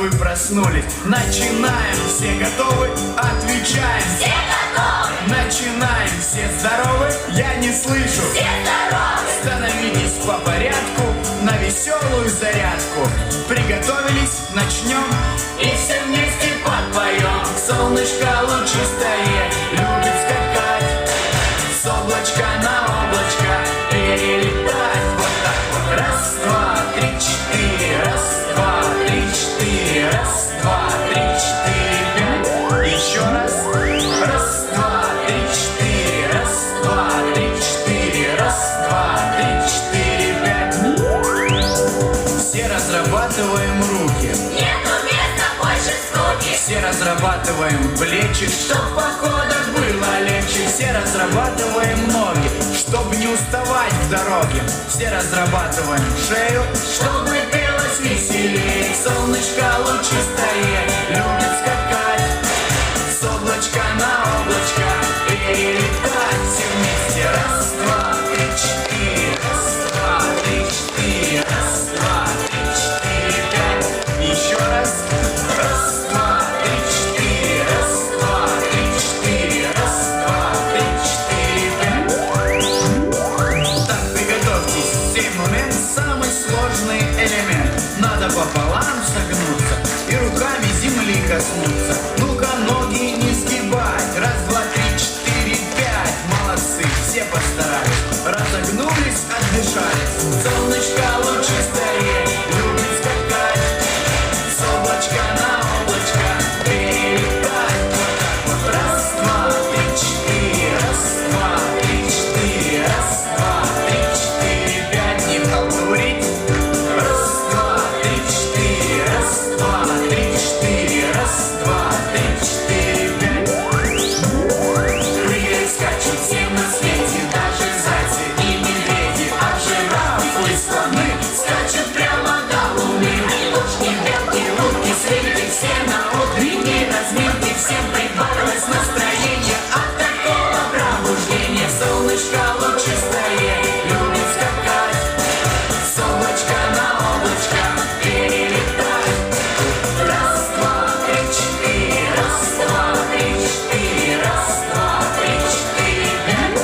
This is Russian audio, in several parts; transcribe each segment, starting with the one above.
вы проснулись. Начинаем, все готовы? Отвечаем. Все готовы! Начинаем, все здоровы? Я не слышу. Все здоровы! Становитесь по порядку на веселую зарядку. Приготовились? Начнем. И все вместе подпоем. Солнышко лучистое любит скакать с облачка на облачко перелетать. Вот так вот. Раз, два, три, четыре. Раз, два, три, четыре. Раз, два, три, четыре, пять. Еще раз. Раз, два, три, четыре. Раз, два, три, четыре. Раз, два, три, четыре, пять. Все разрабатываем руки. Нету места больше скуки. Все разрабатываем плечи, чтоб в походах было легче. Все разрабатываем ноги, чтоб не уставать в дороге. Все разрабатываем шею, чтобы пелось веселее. Солнышко лучистое любит скакать с облачка на облачко перелетать. Все вместе. Раз, два, три, четыре. Раз, два, три, четыре. Раз, два, три, четыре, пять. Еще раз. Раз, два, три, четыре. Раз, два, три, четыре. Раз, два, три, четыре, пять. Так, приготовьтесь. Сей момент самый сложный элемент. Надо пополам согнуться и руками земли коснуться. Ну-ка, ноги не сгибать. Раз, два, три, четыре, пять. Молодцы, все постарались. Разогнулись, отдышались. Солнышко лучистое любит скакать с облачка на облачко перелетать. Вот так вот. Раз, два, три, четыре. Раз, два, три, четыре. Раз, два, три, четыре, пять. Не халтурить. Раз, два, три, четыре. Раз, два, три, четыре. Раз, два, три, четыре, пять. Прыгают, скачут все на свете, даже зайцы и медведи, а жирафы и слоны скачут прямо до луны. Кошки, белки, утки, свинки, все на утренней разминке. Всем прибавилось настроение от такого пробуждения. Солнышко лучистое любит скакать с облачка на облачко перелетать. Раз, два, три, четыре. Раз, два, три, четыре. Раз, два, три, четыре, пять.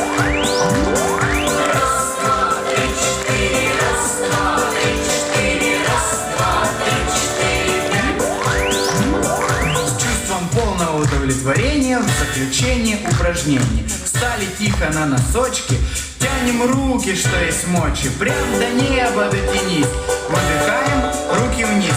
Раз, два, три, четыре. Раз, два, три, четыре. Раз, два, три, четыре, пять. С чувством полного удовлетворения в заключении упражнений. Встали тихо на носочки, тянем руки, что есть мочи, прям до неба дотянись. Выдыхаем, руки вниз.